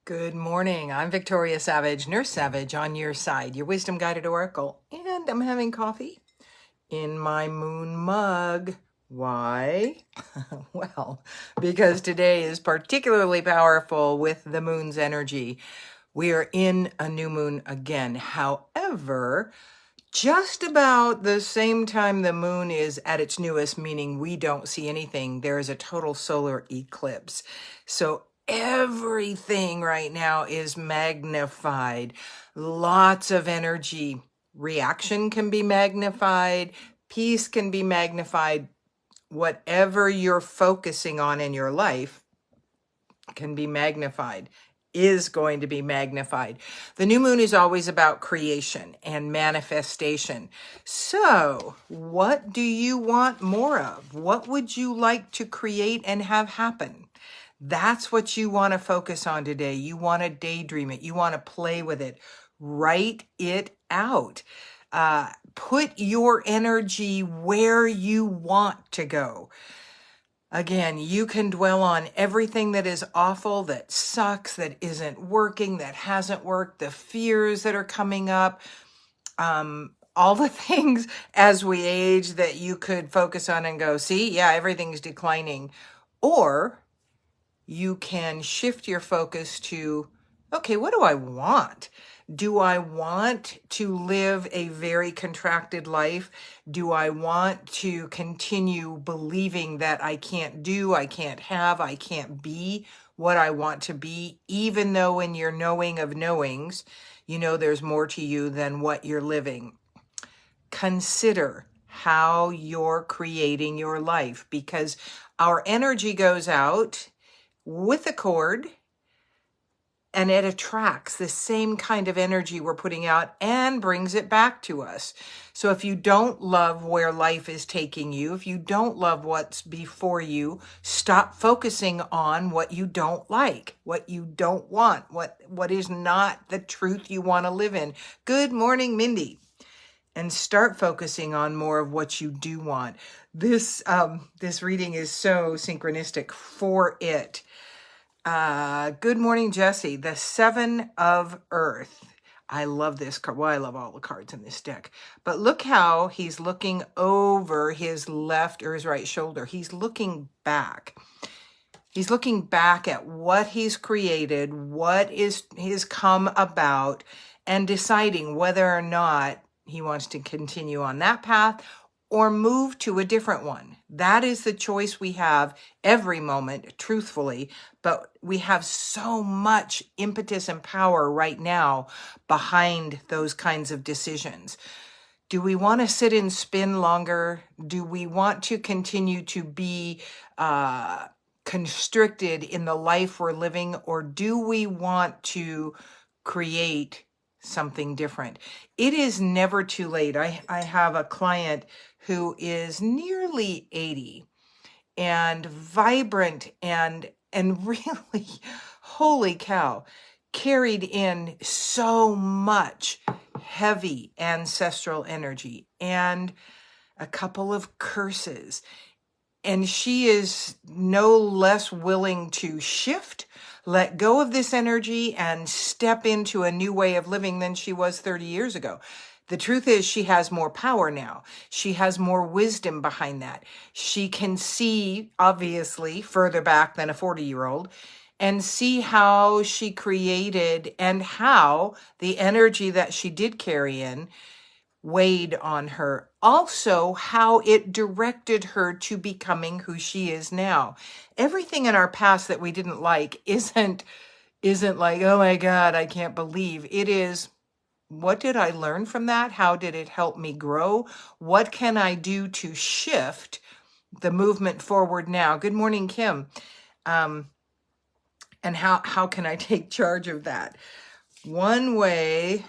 Good morning. I'm Victoria Savage, Nurse Savage on your side, your wisdom guided oracle. And I'm having coffee in my moon mug. Why? Well, because today is particularly powerful with the moon's energy. We are in a new moon again. However, just about the same time the moon is at its newest, meaning we don't see anything, there is a total solar eclipse. So everything right now is magnified. Lots of energy. Reaction can be magnified. Peace can be magnified. Whatever you're focusing on in your life can be magnified, is going to be magnified. The new moon is always about creation and manifestation. So, what do you want more of? What would you like to create and have happen? That's what you want to focus on today. You want to daydream it. You want to play with it. Write it out. Put your energy where you want to go. Again, you can dwell on everything that is awful, that sucks, that isn't working, that hasn't worked, the fears that are coming up, all the things as we age that you could focus on and go, see, yeah, everything's declining. Or you can shift your focus to, okay, what do I want? Do I want to live a very contracted life? Do I want to continue believing that I can't do, I can't have, I can't be what I want to be, even though in your knowing of knowings, you know there's more to you than what you're living? Consider how you're creating your life, because our energy goes out with a cord, and it attracts the same kind of energy we're putting out and brings it back to us. So if you don't love where life is taking you, if you don't love what's before you, stop focusing on what you don't like, what you don't want, what is not the truth you want to live in. Good morning, Mindy. And start focusing on more of what you do want. This reading is so synchronistic for it. Good morning, Jesse. The Seven of Earth. I love this card. Well, I love all the cards in this deck. But look how he's looking over his left or his right shoulder. He's looking back. He's looking back at what he's created, what has come about, and deciding whether or not he wants to continue on that path or move to a different one. That is the choice we have every moment, truthfully, but we have so much impetus and power right now behind those kinds of decisions. Do we want to sit and spin longer? Do we want to continue to be constricted in the life we're living, or do we want to create something different? It is never too late. I have a client who is nearly 80 and vibrant and really, holy cow, carried in so much heavy ancestral energy and a couple of curses. And she is no less willing to shift, let go of this energy, and step into a new way of living than she was 30 years ago. The truth is, she has more power now. She has more wisdom behind that. She can see, obviously, further back than a 40-year-old, and see how she created and how the energy that she did carry in weighed on her. Also, how it directed her to becoming who she is now. Everything in our past that we didn't like isn't like, oh my God, I can't believe. It is, what did I learn from that? How did it help me grow? What can I do to shift the movement forward now? Good morning, Kim. And how can I take charge of that? One way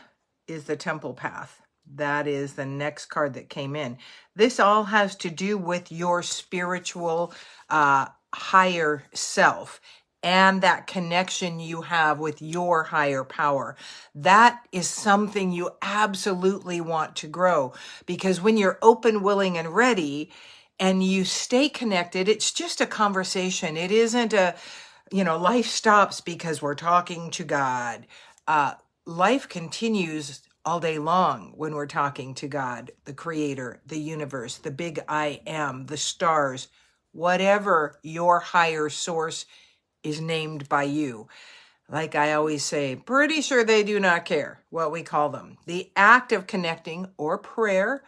is the temple path. That is the next card that came in. This all has to do with your spiritual higher self and that connection you have with your higher power. That is something you absolutely want to grow, because when you're open, willing, and ready, and you stay connected, it's just a conversation. It isn't life stops because we're talking to God. Life continues all day long when we're talking to God, the creator, the universe, the big I am, the stars, whatever your higher source is named by you. Like I always say, pretty sure they do not care what we call them. The act of connecting or prayer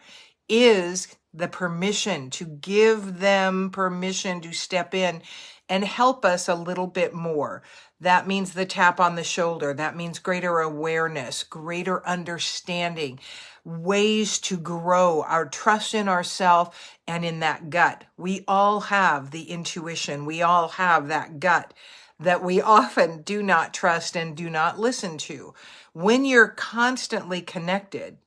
is the permission, to give them permission to step in and help us a little bit more. That means the tap on the shoulder. That means greater awareness, greater understanding, ways to grow our trust in ourselves and in that gut. We all have the intuition. We all have that gut that we often do not trust and do not listen to. When you're constantly connected,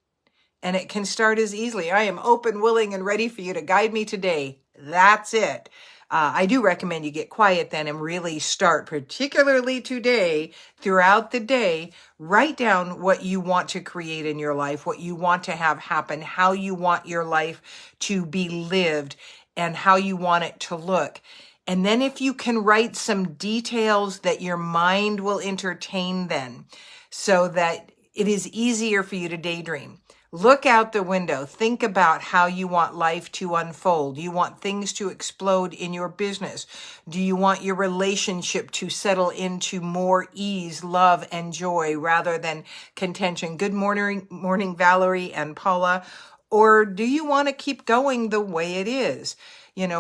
and it can start as easily, I am open, willing, and ready for you to guide me today. That's it. I do recommend you get quiet then and really start, particularly today, throughout the day, write down what you want to create in your life, what you want to have happen, how you want your life to be lived, and how you want it to look. And then if you can write some details that your mind will entertain then, so that it is easier for you to daydream. Look out the window. Think about how you want life to unfold. Do you want things to explode in your business? Do you want your relationship to settle into more ease, love, and joy rather than contention? Good morning, Valerie and Paula. Or do you want to keep going the way it is?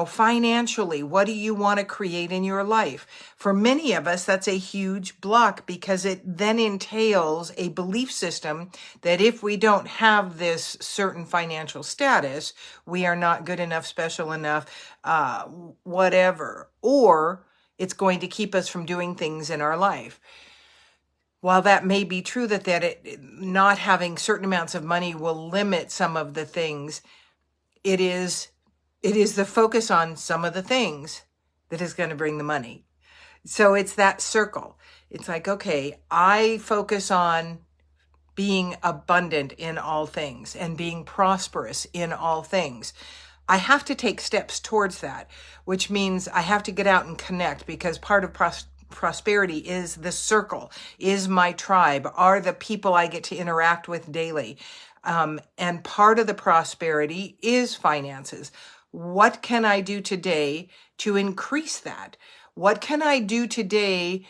Financially, what do you want to create in your life? For many of us, that's a huge block because it then entails a belief system that if we don't have this certain financial status, we are not good enough, special enough, whatever, or it's going to keep us from doing things in our life. While that may be true not having certain amounts of money will limit some of the things, it is the focus on some of the things that is going to bring the money. So it's that circle. It's like, okay, I focus on being abundant in all things and being prosperous in all things. I have to take steps towards that, which means I have to get out and connect, because part of prosperity is the circle, is my tribe, are the people I get to interact with daily. And part of the prosperity is finances. What can I do today to increase that? What can I do today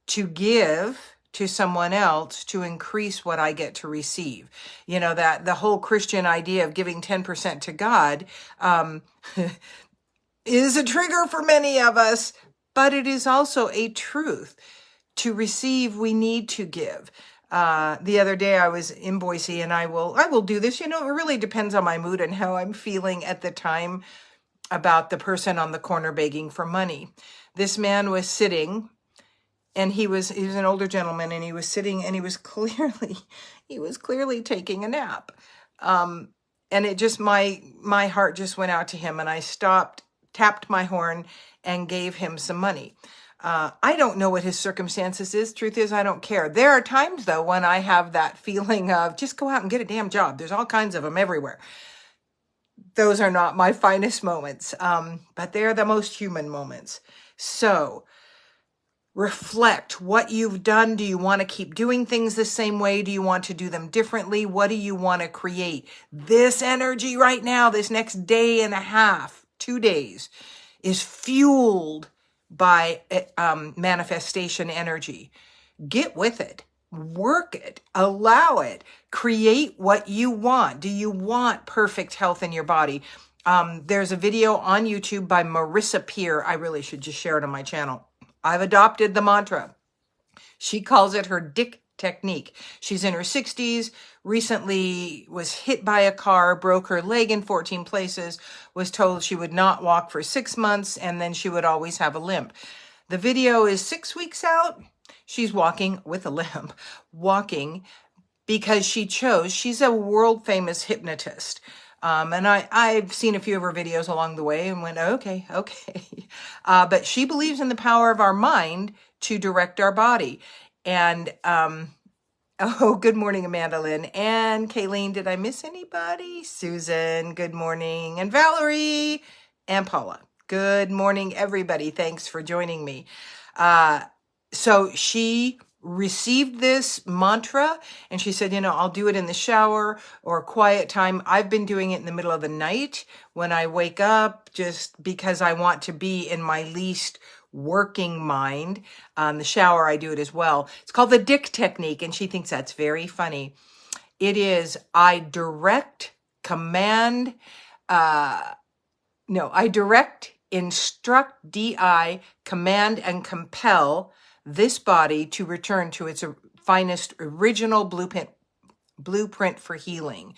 to give to someone else to increase what I get to receive? That the whole Christian idea of giving 10% to God is a trigger for many of us, but it is also a truth. To receive, we need to give. The other day I was in Boise, and I will do this. It really depends on my mood and how I'm feeling at the time about the person on the corner begging for money. This man was sitting, and he was an older gentleman, and he was sitting, and he was clearly taking a nap. And it just, my heart just went out to him, and I stopped, tapped my horn, and gave him some money. I don't know what his circumstances is. Truth is, I don't care. There are times, though, when I have that feeling of just go out and get a damn job. There's all kinds of them everywhere. Those are not my finest moments, but they're the most human moments. So reflect what you've done. Do you want to keep doing things the same way? Do you want to do them differently? What do you want to create? This energy right now, this next day and a half, 2 days, is fueled by manifestation energy. Get with it. Work it. Allow it. Create what you want. Do you want perfect health in your body? There's a video on YouTube by Marissa Peer. I really should just share it on my channel. I've adopted the mantra. She calls it her Dick technique. She's in her 60s, recently was hit by a car, broke her leg in 14 places, was told she would not walk for 6 months, and then she would always have a limp. The video is 6 weeks out. She's walking with a limp, walking because she's a world famous hypnotist. And I've seen a few of her videos along the way and went, okay. But she believes in the power of our mind to direct our body. And, good morning, Amanda Lynn and Kayleen. Did I miss anybody? Susan, good morning. And Valerie and Paula. Good morning, everybody. Thanks for joining me. So she received this mantra and she said, I'll do it in the shower or quiet time. I've been doing it in the middle of the night when I wake up, just because I want to be in my least working mind. The shower, I do it as well. It's called the Dick technique, and she thinks that's very funny. It is, I direct, command, I direct, instruct, DI, command, and compel this body to return to its finest original blueprint for healing.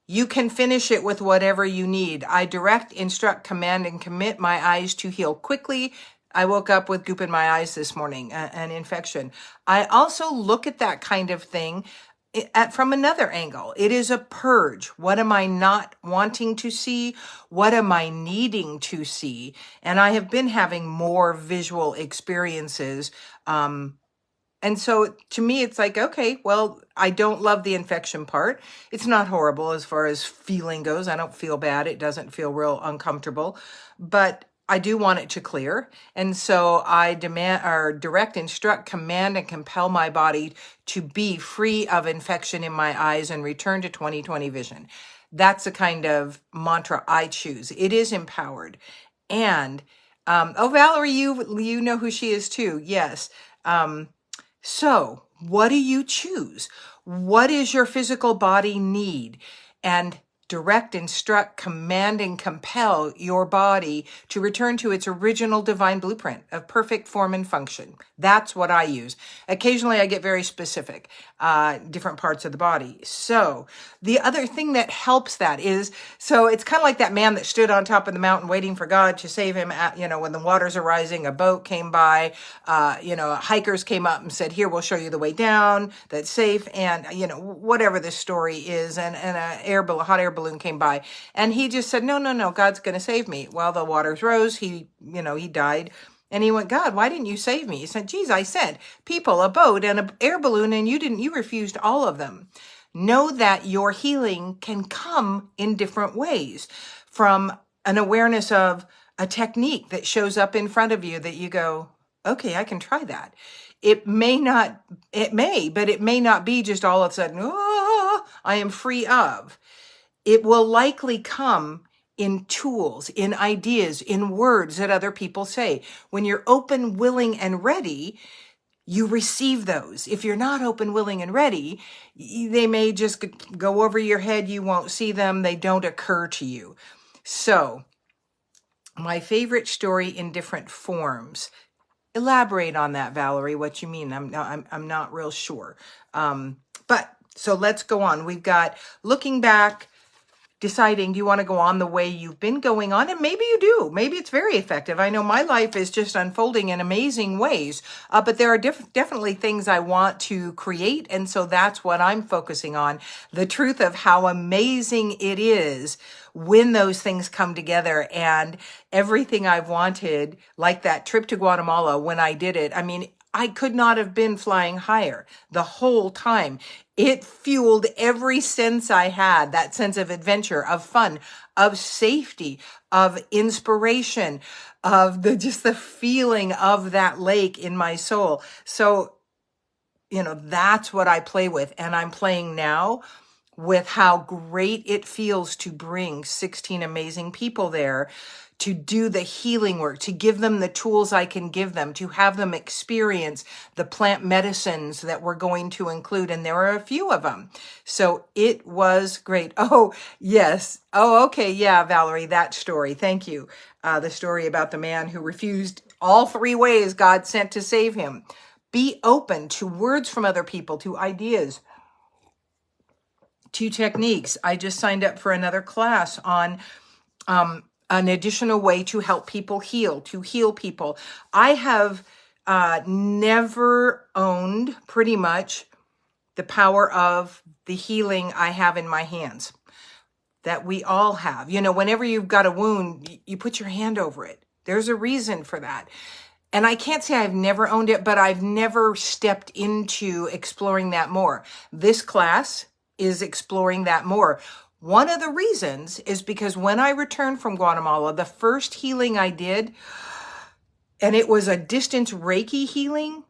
You can finish it with whatever you need. I direct, instruct, command, and commit my eyes to heal quickly. I woke up with goop in my eyes this morning, an infection. I also look at that kind of thing from another angle. It is a purge. What am I not wanting to see? What am I needing to see? And I have been having more visual experiences. And so to me, it's like, okay, well, I don't love the infection part. It's not horrible as far as feeling goes. I don't feel bad. It doesn't feel real uncomfortable, but I do want it to clear. And so I direct, instruct, command, and compel my body to be free of infection in my eyes and return to 20/20 vision. That's the kind of mantra I choose. It is empowered. And, Valerie, you know who she is too. Yes. So what do you choose? What does your physical body need? And direct, instruct, command, and compel your body to return to its original divine blueprint of perfect form and function. That's what I use. Occasionally I get very specific, different parts of the body. So the other thing that helps that is, so it's kind of like that man that stood on top of the mountain waiting for God to save him when the waters are rising, a boat came by, hikers came up and said, here, we'll show you the way down, that's safe. And, whatever the story is, and a hot air balloon came by, and he just said, no, God's going to save me. Well, the waters rose. He died. And he went, God, why didn't you save me? He said, geez, I sent people, a boat, and an air balloon, and you refused all of them. Know that your healing can come in different ways, from an awareness of a technique that shows up in front of you that you go, okay, I can try that. It may, but it may not be just all of a sudden, I am free of. It will likely come in tools, in ideas, in words that other people say. When you're open, willing, and ready, you receive those. If you're not open, willing, and ready, they may just go over your head. You won't see them. They don't occur to you. So, my favorite story in different forms. Elaborate on that, Valerie, what you mean. I'm not real sure. But so let's go on. We've got looking back, deciding, do you want to go on the way you've been going on? And maybe you do. Maybe it's very effective. I know my life is just unfolding in amazing ways, but there are definitely things I want to create. And so that's what I'm focusing on. The truth of how amazing it is when those things come together, and everything I've wanted, like that trip to Guatemala, when I did it, I mean, I could not have been flying higher the whole time. It fueled every sense I had, that sense of adventure, of fun, of safety, of inspiration, of just the feeling of that lake in my soul. So, that's what I play with. And I'm playing now with how great it feels to bring 16 amazing people there, to do the healing work, to give them the tools I can give them, to have them experience the plant medicines that we're going to include. And there are a few of them. So it was great. Oh, yes. Oh, okay. Yeah, Valerie, that story. Thank you. The story about the man who refused all 3 ways God sent to save him. Be open to words from other people, to ideas, to techniques. I just signed up for another class on an additional way to help people heal, to heal people. I have never owned, pretty much, the power of the healing I have in my hands, that we all have. Whenever you've got a wound, you put your hand over it. There's a reason for that. And I can't say I've never owned it, but I've never stepped into exploring that more. This class is exploring that more. One of the reasons is because when I returned from Guatemala, the first healing I did, and it was a distance Reiki healing.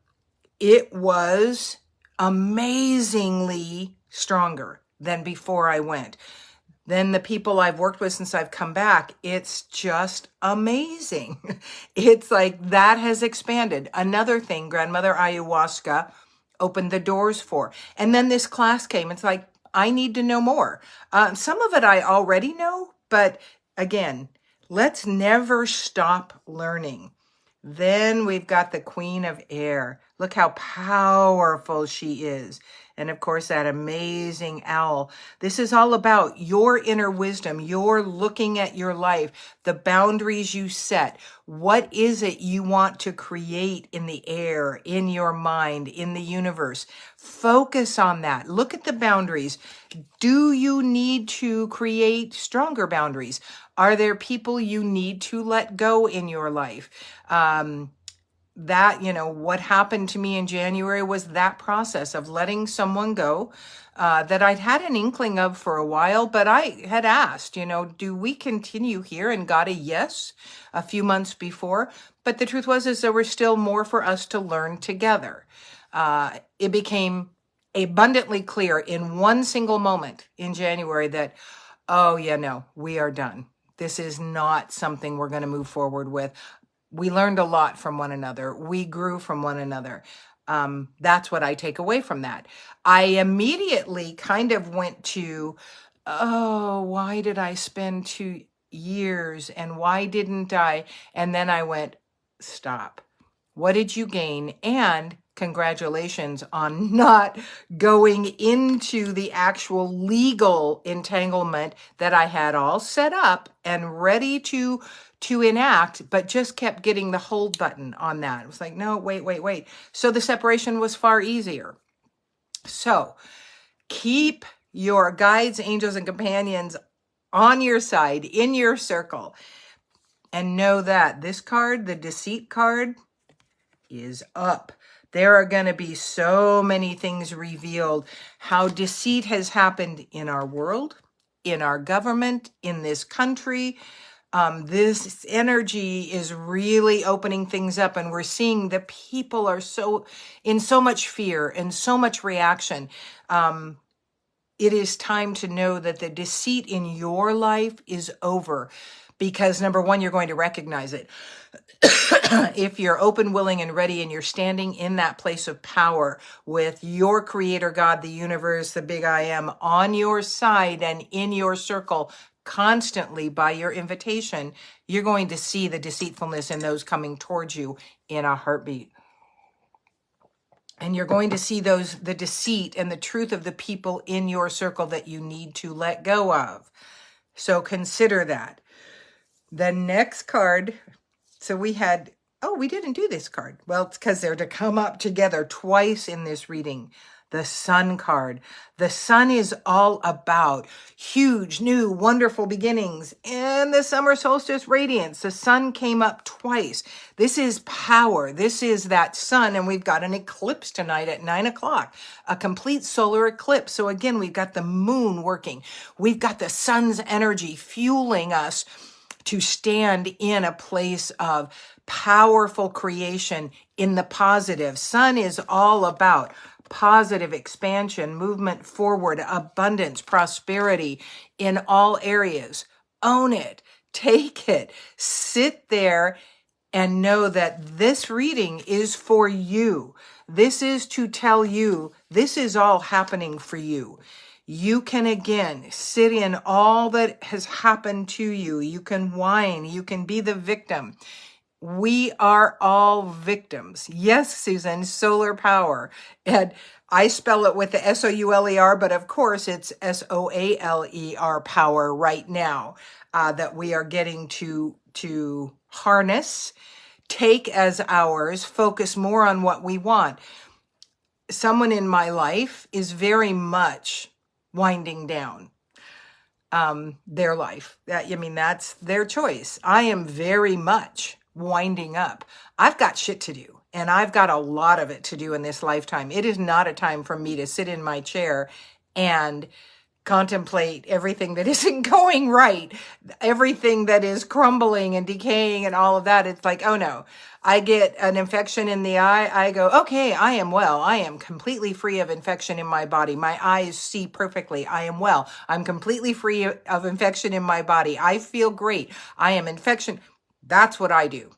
It was amazingly stronger than before I went. Then the people I've worked with since I've come back, it's just amazing. It's like that has expanded. Another thing, grandmother ayahuasca opened the doors for. And then this class came. It's like, I need to know more. Some of it I already know, but again, let's never stop learning. Then we've got the Queen of Air. Look how powerful she is. And of course, that amazing owl. This is all about your inner wisdom. You're looking at your life, the boundaries you set. What is it you want to create in the air, in your mind, in the universe? Focus on that. Look at the boundaries. Do you need to create stronger boundaries? Are there people you need to let go in your life? What happened to me in January was that process of letting someone go that I'd had an inkling of for a while, but I had asked, do we continue here? And got a yes a few months before. But the truth was, there was still more for us to learn together. It became abundantly clear in one single moment in January that, oh yeah, no, we are done. This is not something we're going to move forward with. We learned a lot from one another. We grew from one another. That's what I take away from that. I immediately kind of went to, oh, why did I spend 2 years and why didn't I? And then I went, stop. What did you gain? And congratulations on not going into the actual legal entanglement that I had all set up and ready to enact, but just kept getting the hold button on that. It was like, no, wait. So the separation was far easier. So keep your guides, angels, and companions on your side, in your circle, and know that this card, the deceit card, is up. There are going to be so many things revealed, how deceit has happened in our world, in our government, in this country. This energy is really opening things up, and we're seeing the people are in so much fear and so much reaction. It is time to know that the deceit in your life is over, because number one, you're going to recognize it. If you're open, willing, and ready, and you're standing in that place of power with your creator, God, the universe, the big I am on your side and in your circle constantly by your invitation, you're going to see the deceitfulness in those coming towards you in a heartbeat. And you're going to see the deceit and the truth of the people in your circle that you need to let go of. So consider that. The next card, so we didn't do this card. Well, it's because they're to come up together twice in this reading. The Sun card. The Sun is all about huge, new, wonderful beginnings and the summer solstice radiance. The Sun came up twice. This is power. This is that Sun, and we've got an eclipse tonight at 9 o'clock, a complete solar eclipse. So again, we've got the moon working. We've got the Sun's energy fueling us to stand in a place of powerful creation in the positive. Sun is all about positive expansion, movement forward, abundance, prosperity in all areas. Own it, take it, sit there and know that this reading is for you. This is to tell you this is all happening for you. You can again sit in all that has happened to you. You can whine. You can be the victim. We are all victims. Yes, Susan, solar power. And I spell it with the S-O-U-L-E-R, but of course it's S-O-A-L-E-R power right now that we are getting to harness, take as ours, focus more on what we want. Someone in my life is very much winding down their life. That's their choice. I am very much winding up. I've got shit to do, and I've got a lot of it to do in this lifetime. It is not a time for me to sit in my chair and contemplate everything that isn't going right, everything that is crumbling and decaying and all of that. It's like, oh no, I get an infection in the eye. I go, okay, I am well. I am completely free of infection in my body. My eyes see perfectly. I am well. I'm completely free of infection in my body. I feel great. I am infection. That's what I do.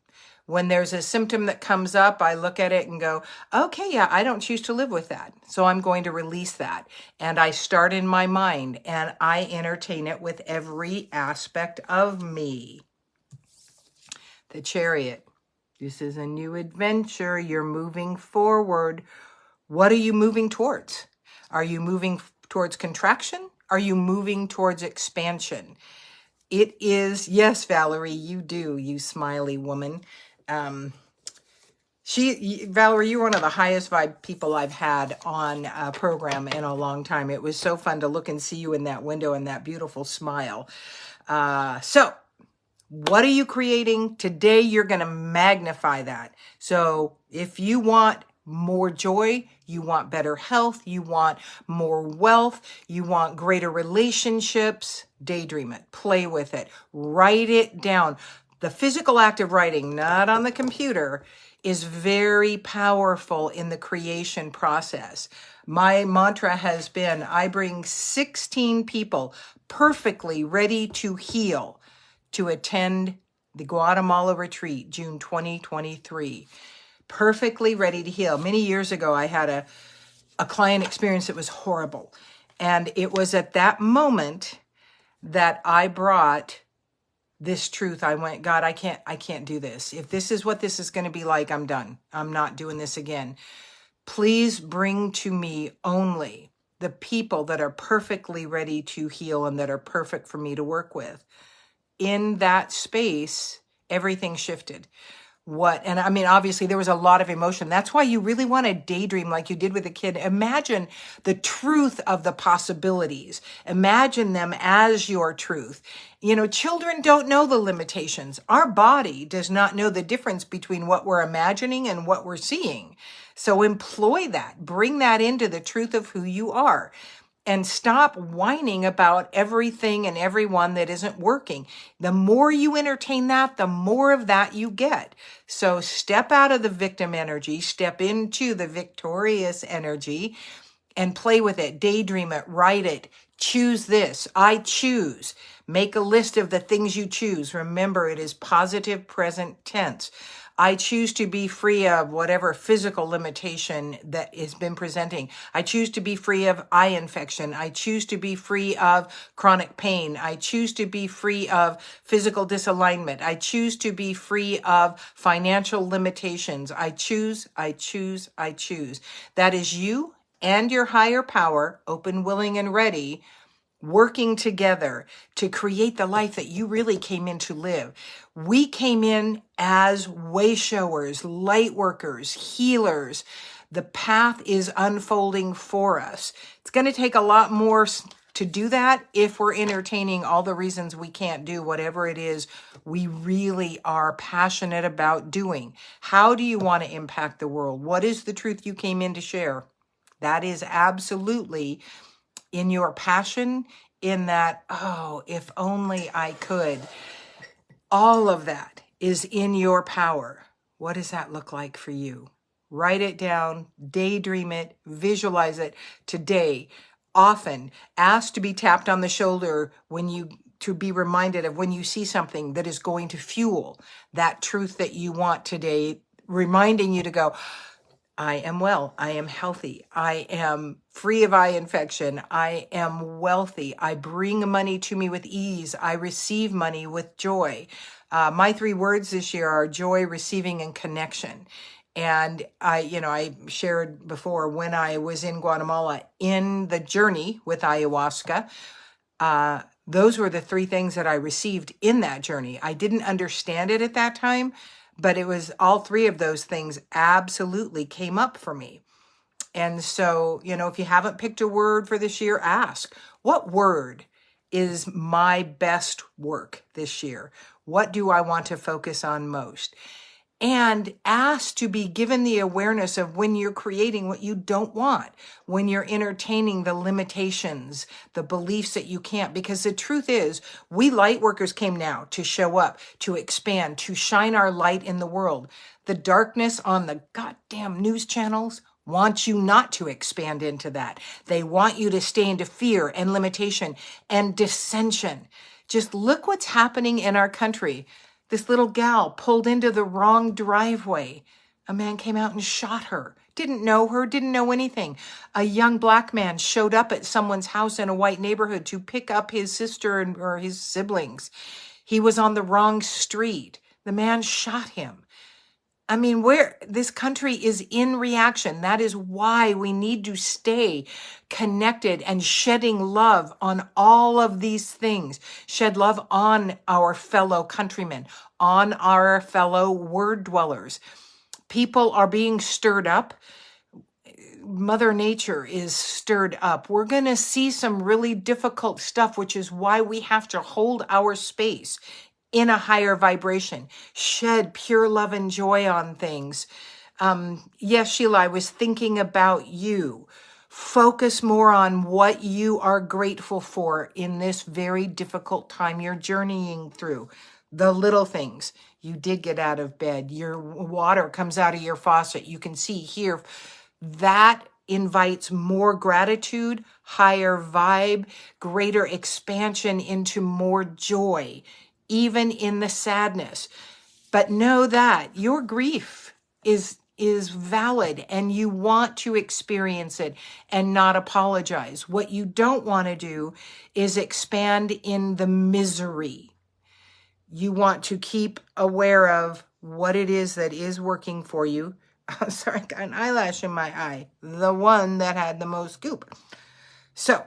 When there's a symptom that comes up, I look at it and go, okay, yeah, I don't choose to live with that. So I'm going to release that. And I start in my mind and I entertain it with every aspect of me. The Chariot. This is a new adventure. You're moving forward. What are you moving towards? Are you moving towards contraction? Are you moving towards expansion? It is, yes, Valerie, you do, you smiley woman. Valerie, you're one of the highest vibe people I've had on a program in a long time. It was so fun to look and see you in that window and that beautiful smile. So what are you creating today? You're going to magnify that. So if you want more joy, you want better health, you want more wealth, you want greater relationships, daydream it, play with it, write it down. The physical act of writing, not on the computer, is very powerful in the creation process. My mantra has been, I bring 16 people perfectly ready to heal to attend the Guatemala retreat, June 2023. Perfectly ready to heal. Many years ago, I had a client experience that was horrible. And it was at that moment that I brought this truth. I went, God, I can't do this. If this is what this is going to be like, I'm done. I'm not doing this again. Please bring to me only the people that are perfectly ready to heal and that are perfect for me to work with. In that space, everything shifted. And I mean, obviously there was a lot of emotion. That's why you really want to daydream like you did with the kid. Imagine the truth of the possibilities. Imagine them as your truth. You know, children don't know the limitations. Our body does not know the difference between what we're imagining and what we're seeing. So employ that, bring that into the truth of who you are. And stop whining about everything and everyone that isn't working. The more you entertain that, the more of that you get. So step out of the victim energy, step into the victorious energy and play with it. Daydream it, write it, choose this. I choose. Make a list of the things you choose. Remember, it is positive present tense. I choose to be free of whatever physical limitation that has been presenting. I choose to be free of eye infection. I choose to be free of chronic pain. I choose to be free of physical disalignment. I choose to be free of financial limitations. I choose, I choose, I choose. That is you and your higher power, open, willing, and ready, working together to create the life that you really came in to live. We came in as way showers, light workers, healers. The path is unfolding for us. It's going to take a lot more to do that if we're entertaining all the reasons we can't do whatever it is we really are passionate about doing. How do you want to impact the world? What is the truth you came in to share? That is absolutely in your passion, in that, oh, if only I could. All of that is in your power. What does that look like for you? Write it down, daydream it, visualize it today. Often ask to be tapped on the shoulder to be reminded of when you see something that is going to fuel that truth that you want today, reminding you to go, I am well. I am healthy. I am free of eye infection. I am wealthy. I bring money to me with ease. I receive money with joy. My 3 words this year are joy, receiving, and connection. And I shared before when I was in Guatemala in the journey with ayahuasca, those were the 3 things that I received in that journey. I didn't understand it at that time, but it was all 3 of those things absolutely came up for me. And so, if you haven't picked a word for this year, ask, what word is my best work this year? What do I want to focus on most? and ask to be given the awareness of when you're creating what you don't want, when you're entertaining the limitations, the beliefs that you can't. Because the truth is, we light workers came now to show up, to expand, to shine our light in the world. The darkness on the goddamn news channels want you not to expand into that. They want you to stay into fear and limitation and dissension. Just look what's happening in our country. This little gal pulled into the wrong driveway. A man came out and shot her. Didn't know her, didn't know anything. A young black man showed up at someone's house in a white neighborhood to pick up his sister or his siblings. He was on the wrong street. The man shot him. I mean, this country is in reaction. That is why we need to stay connected and shedding love on all of these things. Shed love on our fellow countrymen, on our fellow word dwellers. People are being stirred up. Mother Nature is stirred up. We're going to see some really difficult stuff, which is why we have to hold our space in a higher vibration, shed pure love and joy on things. Yes, Sheila, I was thinking about you. Focus more on what you are grateful for in this very difficult time you're journeying through. The little things. You did get out of bed. Your water comes out of your faucet. You can see here. That invites more gratitude, higher vibe, greater expansion into more joy, even in the sadness. But know that your grief is valid and you want to experience it and not apologize. What you don't want to do is expand in the misery. You want to keep aware of what it is that is working for you. Sorry, I got an eyelash in my eye. The one that had the most goop. So,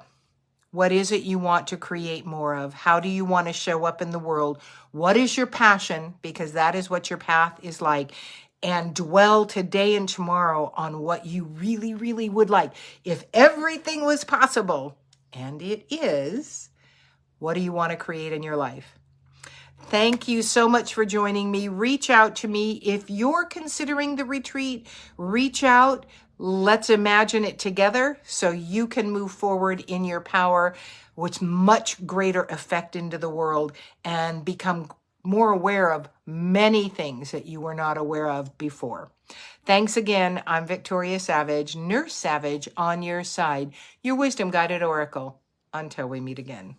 what is it you want to create more of? How do you want to show up in the world? What is your passion? Because that is what your path is like. And dwell today and tomorrow on what you really, really would like. If everything was possible, and it is, what do you want to create in your life? Thank you so much for joining me. Reach out to me. If you're considering the retreat, reach out. Let's imagine it together so you can move forward in your power with much greater effect into the world and become more aware of many things that you were not aware of before. Thanks again. I'm Victoria Savage, Nurse Savage on your side, your wisdom guided oracle. Until we meet again.